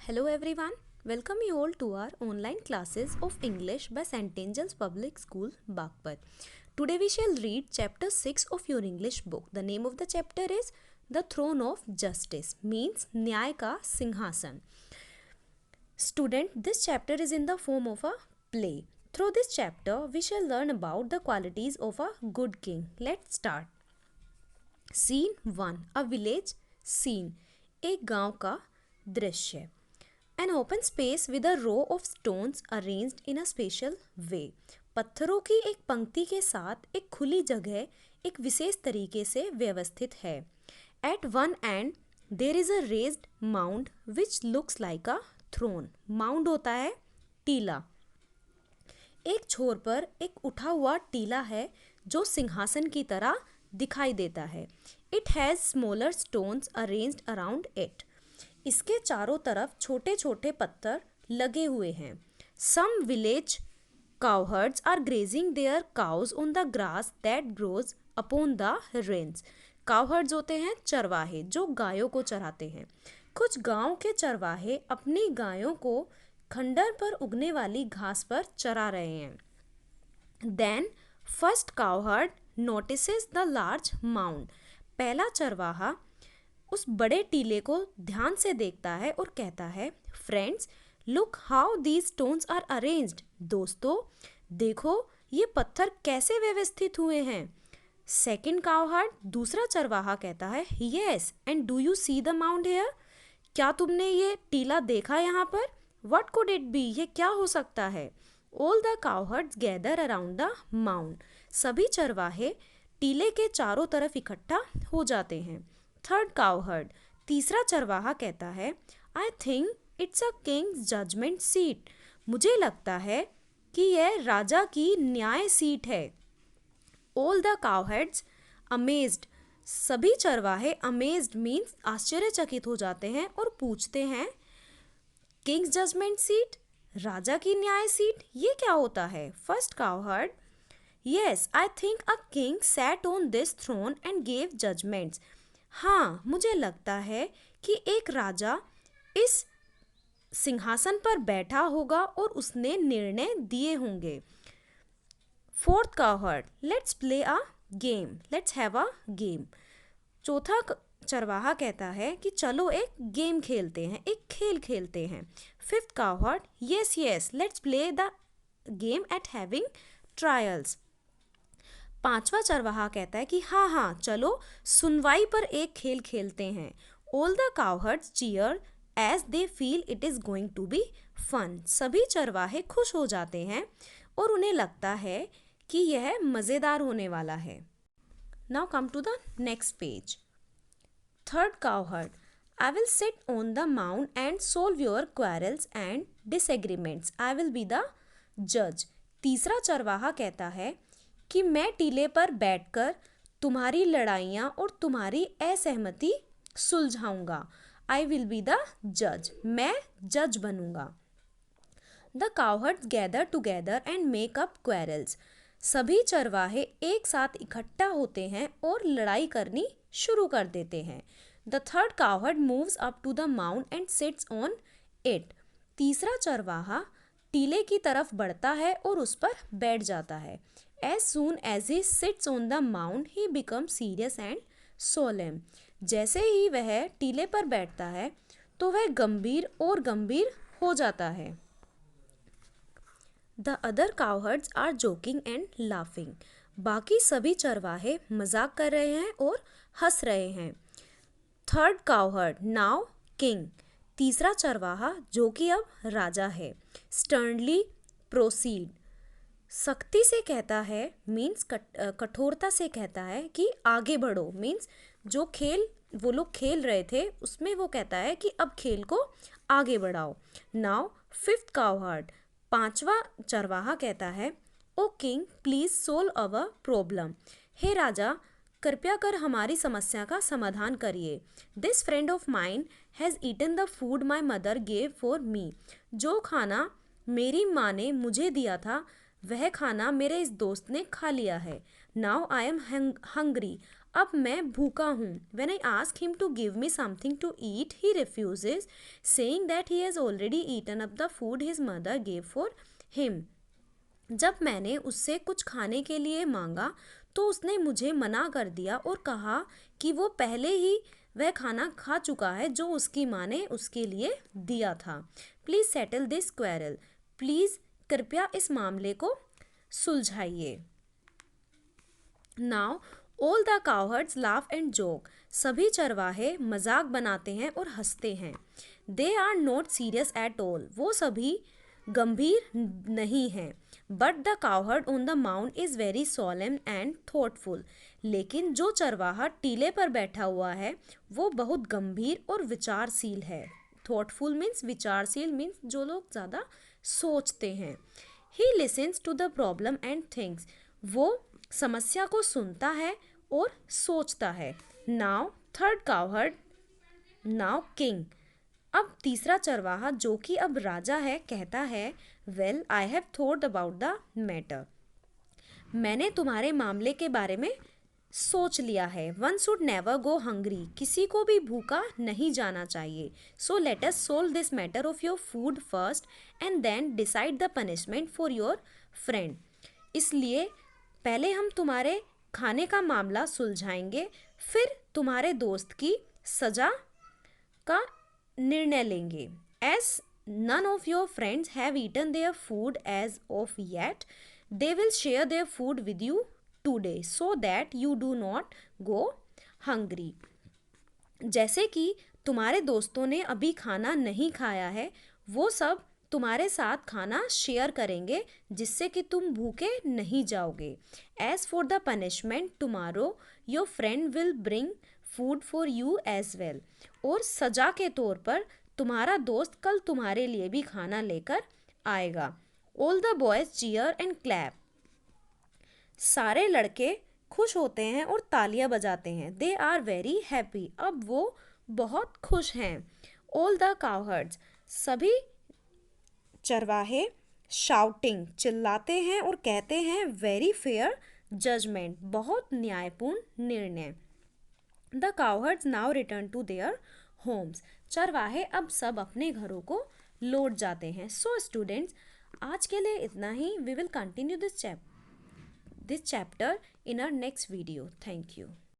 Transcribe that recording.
Hello everyone, welcome you all to our online classes of English by St. Angel's Public School, Bagpat. Today we shall read chapter 6 of your English book. The name of the chapter is The Throne of Justice, means न्याय का सिंहासन. Student, this chapter is in the form of a play. Through this chapter, we shall learn about the qualities of a good king. Let's start. Scene 1. A village scene. एक गांव का दृश्य. An open space with a row of stones arranged in a special way. पत्थरों की एक पंक्ति के साथ एक खुली जगह एक विशेष तरीके से व्यवस्थित है. At one end there is a raised mound which looks like a throne. Mound होता है टीला. एक छोर पर एक उठा हुआ टीला है जो सिंहासन की तरह दिखाई देता है. It has smaller stones arranged around it. इसके चारों तरफ छोटे छोटे पत्थर लगे हुए हैं. Some village cowherds are grazing their cows on the grass that grows upon the range. Cowherds होते हैं चरवाहे जो गायों को चराते हैं. कुछ गांव के चरवाहे अपनी गायों को खंडर पर उगने वाली घास पर चरा रहे हैं. Then first cowherd notices the large mound. पहला चरवाहा उस बड़े टीले को ध्यान से देखता है और कहता है, friends look how these stones are arranged. दोस्तों देखो ये पत्थर कैसे व्यवस्थित हुए हैं. सेकंड काउहर्ड दूसरा चरवाहा कहता है, yes and do you see the mound here. क्या तुमने ये टीला देखा यहाँ पर. What could it be. ये क्या हो सकता है. All the cowherds gather around the mound. सभी चरवाहे टीले के चारों तरफ इकट्ठा हो जाते हैं. थर्ड काउहर्ड तीसरा चरवाहा कहता है, I think it's a king's judgment seat. मुझे लगता है कि यह राजा की न्याय सीट है. All the काउहर्ड्स amazed. सभी चरवाहे अमेज्ड मीन्स आश्चर्यचकित हो जाते हैं और पूछते हैं, किंग्स जजमेंट सीट राजा की न्याय सीट ये क्या होता है. First cowherd, yes I think a king sat on this throne and gave judgments. हाँ मुझे लगता है कि एक राजा इस सिंहासन पर बैठा होगा और उसने निर्णय दिए होंगे. Fourth cowherd, let's play a game. Let's have a game. चौथा चरवाहा कहता है कि चलो एक गेम खेलते हैं, एक खेल खेलते हैं. Fifth cowherd, yes yes let's play the game at having trials. पांचवा चरवाहा कहता है कि हाँ हाँ चलो सुनवाई पर एक खेल खेलते हैं. All the cowherds cheer as they feel it is going to be fun. सभी चरवाहे खुश हो जाते हैं और उन्हें लगता है कि यह मज़ेदार होने वाला है. Now come to the next page. Third cowherd, I will sit on the mound and solve your quarrels and disagreements. I will be the जज. तीसरा चरवाहा कहता है कि मैं टीले पर बैठकर तुम्हारी लड़ाइयाँ और तुम्हारी असहमति सुलझाऊंगा. आई विल बी द जज. मैं जज बनूंगा. The cowherds gather together and make up quarrels. सभी चरवाहे एक साथ इकट्ठा होते हैं और लड़ाई करनी शुरू कर देते हैं. The third cowherd moves up to the mound and sits on it. तीसरा चरवाहा टीले की तरफ बढ़ता है और उस पर बैठ जाता है. As soon as he sits on the mound, he becomes serious and solemn. जैसे ही वह टीले पर बैठता है तो वह गंभीर और गंभीर हो जाता है. The other cowherds are joking and laughing. बाकी सभी चरवाहे मजाक कर रहे हैं और हंस रहे हैं. Third cowherd, now king. तीसरा चरवाहा जो कि अब राजा है. Sternly proceed. सख्ती से कहता है मीन्स कठोरता से कहता है कि आगे बढ़ो. मीन्स जो खेल वो लोग खेल रहे थे उसमें वो कहता है कि अब खेल को आगे बढ़ाओ. नाउ फिफ्थ काउहर्ड पांचवा चरवाहा कहता है, O king please solve our problem. हे राजा कृपया कर हमारी समस्या का समाधान करिए. This friend of mine has eaten the food my mother gave for me. जो खाना मेरी माँ ने मुझे दिया था वह खाना मेरे इस दोस्त ने खा लिया है. Now I am hungry. अब मैं भूखा हूँ. When I ask him to give me something to eat, he refuses, saying that he has already eaten up the food his mother gave for him. जब मैंने उससे कुछ खाने के लिए मांगा तो उसने मुझे मना कर दिया और कहा कि वो पहले ही वह खाना खा चुका है जो उसकी माँ ने उसके लिए दिया था. Please settle this quarrel. Please कृपया इस मामले को सुलझाइए. Now all the cowherds laugh and joke. सभी चरवाहे मजाक बनाते हैं और हंसते हैं. They are not serious at all. वो सभी गंभीर नहीं हैं. But the cowherd on the mount is very solemn and thoughtful. लेकिन जो चरवाहा टीले पर बैठा हुआ है वो बहुत गंभीर और विचारशील है. थॉटफुल मीन्स विचारशील मीन्स जो लोग ज़्यादा सोचते हैं. He listens to the problem and thinks. वो समस्या को सुनता है और सोचता है. Now third cowherd now king. अब तीसरा चरवाहा जो कि अब राजा है कहता है, well I have thought about the matter. मैंने तुम्हारे मामले के बारे में सोच लिया है. One should never go hungry. किसी को भी भूखा नहीं जाना चाहिए. So let us solve this matter of your food first and then decide the punishment for your friend. इसलिए पहले हम तुम्हारे खाने का मामला सुलझाएंगे, फिर तुम्हारे दोस्त की सजा का निर्णय लेंगे. As none of your friends have eaten their food as of yet, they will share their food with you today so that you do not go hungry. जैसे कि तुम्हारे दोस्तों ने अभी खाना नहीं खाया है, वो सब तुम्हारे साथ खाना शेयर करेंगे जिससे कि तुम भूखे नहीं जाओगे. As for the punishment tomorrow your friend will bring food for you as well. और सजा के तौर पर तुम्हारा दोस्त कल तुम्हारे लिए भी खाना लेकर आएगा. All the boys cheer and clap. सारे लड़के खुश होते हैं और तालियां बजाते हैं. They are very happy. अब वो बहुत खुश हैं. All the cowherds. सभी चरवाहे शाउटिंग चिल्लाते हैं और कहते हैं, वेरी फेयर जजमेंट. बहुत न्यायपूर्ण निर्णय. The cowherds now return to their homes. चरवाहे अब सब अपने घरों को लौट जाते हैं. सो स्टूडेंट्स, आज के लिए इतना ही. We will continue this chapter in our next video. Thank you.